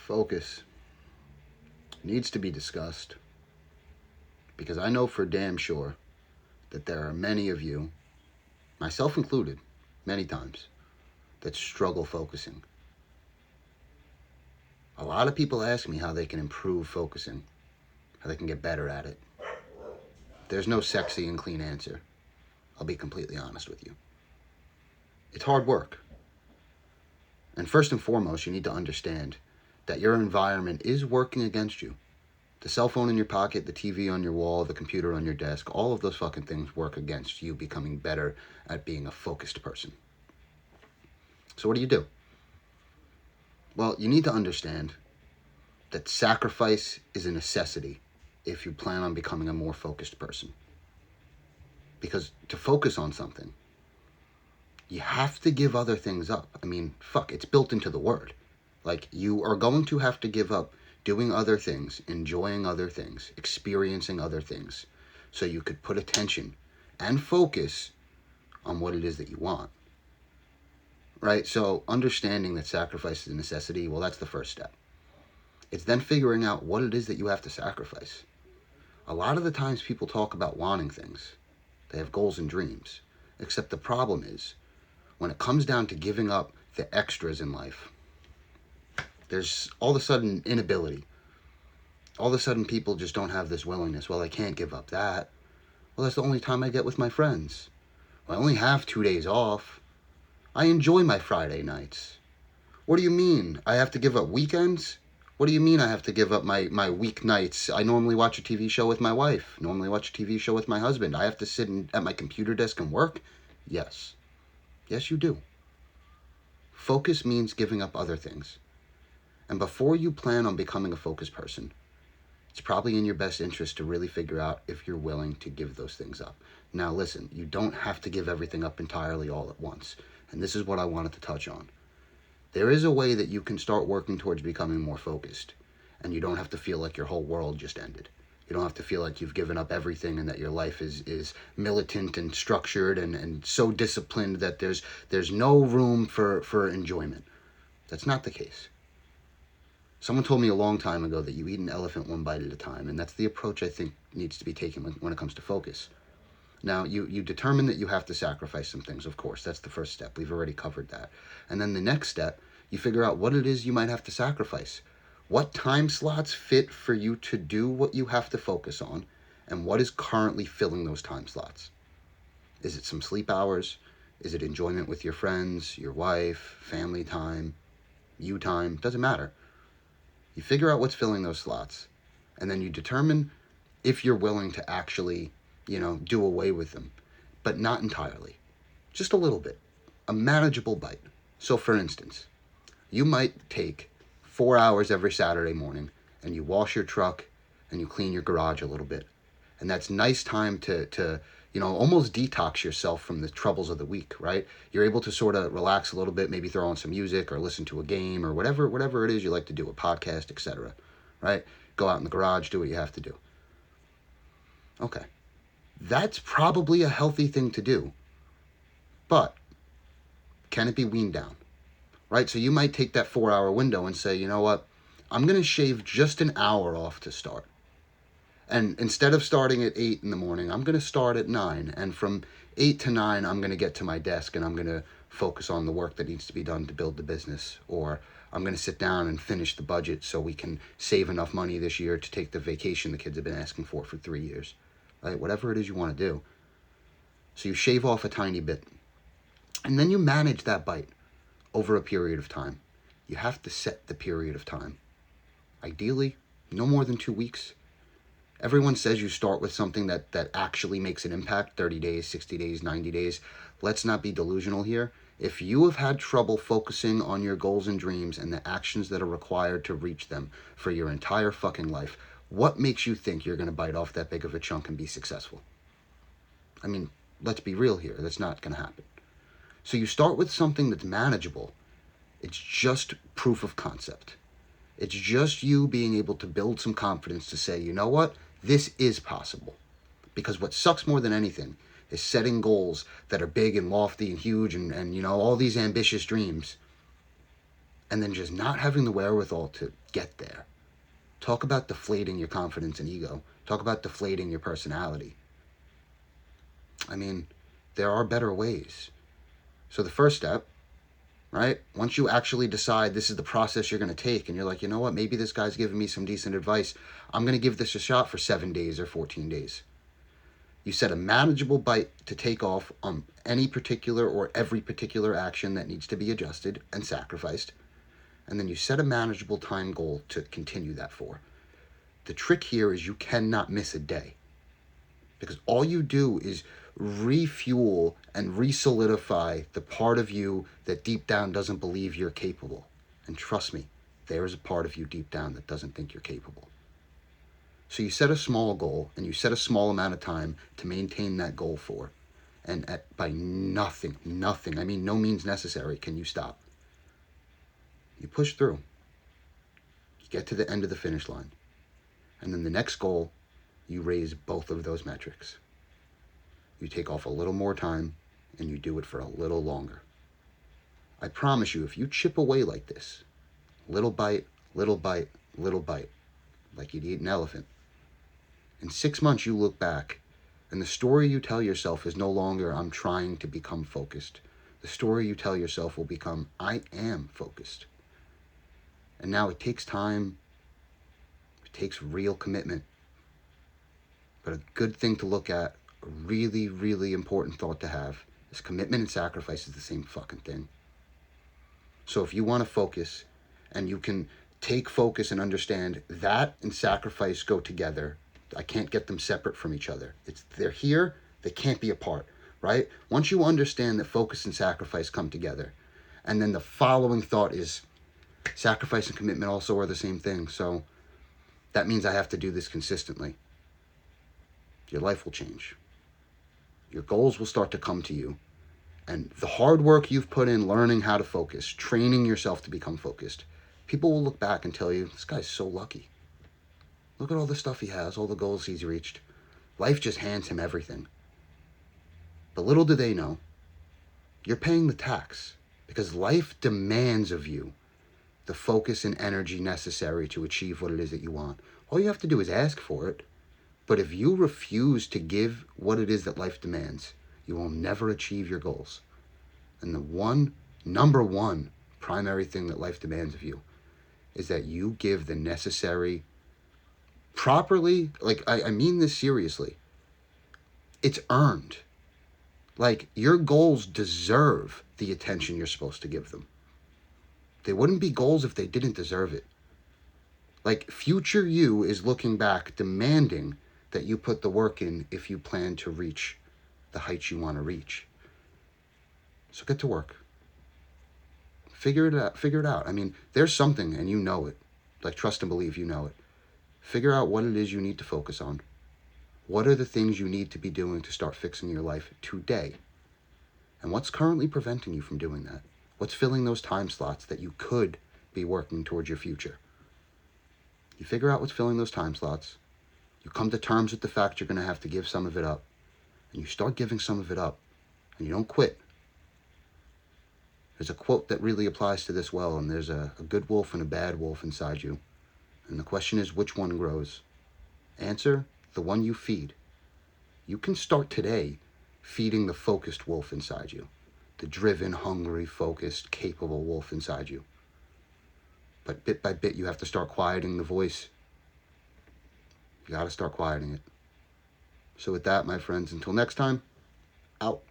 Focus needs to be discussed because I know for damn sure that there are many of you, myself included, many times, that struggle focusing. A lot of people ask me how they can improve focusing, how they can get better at it. There's no sexy and clean answer. I'll be completely honest with you. It's hard work. And first and foremost, you need to understand that your environment is working against you. The cell phone in your pocket, the TV on your wall, the computer on your desk, all of those fucking things work against you becoming better at being a focused person. So what do? Well, you need to understand that sacrifice is a necessity if you plan on becoming a more focused person. Because to focus on something, you have to give other things up. I mean, it's built into the word. Like, you are going to have to give up doing other things, enjoying other things, experiencing other things, so you could put attention and focus on what it is that you want. Right? So understanding that sacrifice is a necessity, well, that's the first step. It's then figuring out what it is that you have to sacrifice. A lot of the times people talk about wanting things. They have goals and dreams. Except the problem is, when it comes down to giving up the extras in life, there's all of a sudden inability. All of a sudden people just don't have this willingness. Well, I can't give up that. Well, that's the only time I get with my friends. Well, I only have 2 days off. I enjoy my Friday nights. What do you mean? I have to give up weekends? What do you mean I have to give up my weeknights? I normally watch a TV show with my wife. Normally watch a TV show with my husband. I have to sit at my computer desk and work? Yes. Yes, you do. Focus means giving up other things. And before you plan on becoming a focused person, it's probably in your best interest to really figure out if you're willing to give those things up. Now listen, you don't have to give everything up entirely all at once. And this is what I wanted to touch on. There is a way that you can start working towards becoming more focused. And you don't have to feel like your whole world just ended. You don't have to feel like you've given up everything and that your life is militant and structured and so disciplined that there's no room for enjoyment. That's not the case. Someone told me a long time ago that you eat an elephant one bite at a time, and that's the approach I think needs to be taken when it comes to focus. Now, you determine that you have to sacrifice some things, of course. That's the first step. We've already covered that. And then the next step, you figure out what it is you might have to sacrifice. What time slots fit for you to do what you have to focus on, and what is currently filling those time slots? Is it some sleep hours? Is it enjoyment with your friends, your wife, family time, you time? Doesn't matter. You figure out what's filling those slots, and then you determine if you're willing to actually, do away with them, but not entirely. Just a little bit. A manageable bite. So for instance, you might take 4 hours every Saturday morning and you wash your truck and you clean your garage a little bit. And that's nice time to almost detox yourself from the troubles of the week, right? You're able to sort of relax a little bit, maybe throw on some music or listen to a game or whatever it is you like to do, a podcast, etc., right? Go out in the garage, do what you have to do. Okay. That's probably a healthy thing to do. But can it be weaned down? Right? So you might take that 4-hour window and say, you know what? I'm going to shave just an hour off to start. And instead of starting at 8 in the morning, I'm going to start at 9. And from 8 to 9, I'm going to get to my desk and I'm going to focus on the work that needs to be done to build the business. Or I'm going to sit down and finish the budget so we can save enough money this year to take the vacation the kids have been asking for 3 years. Right? Whatever it is you want to do. So you shave off a tiny bit. And then you manage that bite over a period of time. You have to set the period of time. Ideally, no more than 2 weeks. Everyone says you start with something that actually makes an impact, 30 days, 60 days, 90 days. Let's not be delusional here. If you have had trouble focusing on your goals and dreams and the actions that are required to reach them for your entire fucking life, what makes you think you're going to bite off that big of a chunk and be successful? I mean, let's be real here. That's not going to happen. So you start with something that's manageable. It's just proof of concept. It's just you being able to build some confidence to say, you know what? This is possible. Because what sucks more than anything is setting goals that are big and lofty and huge and all these ambitious dreams and then just not having the wherewithal to get there. Talk about deflating your confidence and ego. Talk about deflating your personality. I mean, there are better ways. So the first step, right? Once you actually decide this is the process you're going to take, and you're like, you know what, maybe this guy's giving me some decent advice. I'm going to give this a shot for 7 days or 14 days. You set a manageable bite to take off on any particular or every particular action that needs to be adjusted and sacrificed. And then you set a manageable time goal to continue that for. The trick here is you cannot miss a day. Because all you do is refuel and re-solidify the part of you that deep down doesn't believe you're capable. And trust me, there is a part of you deep down that doesn't think you're capable. So you set a small goal, and you set a small amount of time to maintain that goal for. And by nothing, I mean no means necessary, can you stop. You push through. You get to the end of the finish line. And then the next goal, you raise both of those metrics. You take off a little more time, and you do it for a little longer. I promise you, if you chip away like this, little bite, little bite, little bite, like you'd eat an elephant, in 6 months you look back, and the story you tell yourself is no longer, I'm trying to become focused. The story you tell yourself will become, I am focused. And now it takes time. It takes real commitment. But a good thing to look at, a really, really important thought to have, is commitment and sacrifice is the same fucking thing. So if you want to focus, and you can take focus and understand that and sacrifice go together, I can't get them separate from each other. They're here, they can't be apart, right? Once you understand that focus and sacrifice come together, and then the following thought is, sacrifice and commitment also are the same thing. So that means I have to do this consistently. Your life will change. Your goals will start to come to you. And the hard work you've put in learning how to focus, training yourself to become focused, people will look back and tell you, this guy's so lucky. Look at all the stuff he has, all the goals he's reached. Life just hands him everything. But little do they know, you're paying the tax because life demands of you the focus and energy necessary to achieve what it is that you want. All you have to do is ask for it. But if you refuse to give what it is that life demands, you will never achieve your goals. And the number one primary thing that life demands of you is that you give the necessary, properly, like I mean this seriously, it's earned. Like, your goals deserve the attention you're supposed to give them. They wouldn't be goals if they didn't deserve it. Like, future you is looking back, demanding that you put the work in if you plan to reach the heights you want to reach. So get to work. Figure it out. I mean, there's something, and you know it. Like, trust and believe you know it. Figure out what it is you need to focus on. What are the things you need to be doing to start fixing your life today? And what's currently preventing you from doing that? What's filling those time slots that you could be working towards your future? You figure out what's filling those time slots. You come to terms with the fact you're going to have to give some of it up. And you start giving some of it up. And you don't quit. There's a quote that really applies to this well, and there's a good wolf and a bad wolf inside you. And the question is, which one grows? Answer, the one you feed. You can start today feeding the focused wolf inside you. The driven, hungry, focused, capable wolf inside you. But bit by bit, you have to start quieting the voice. You got to start quieting it. So with that, my friends, until next time, out.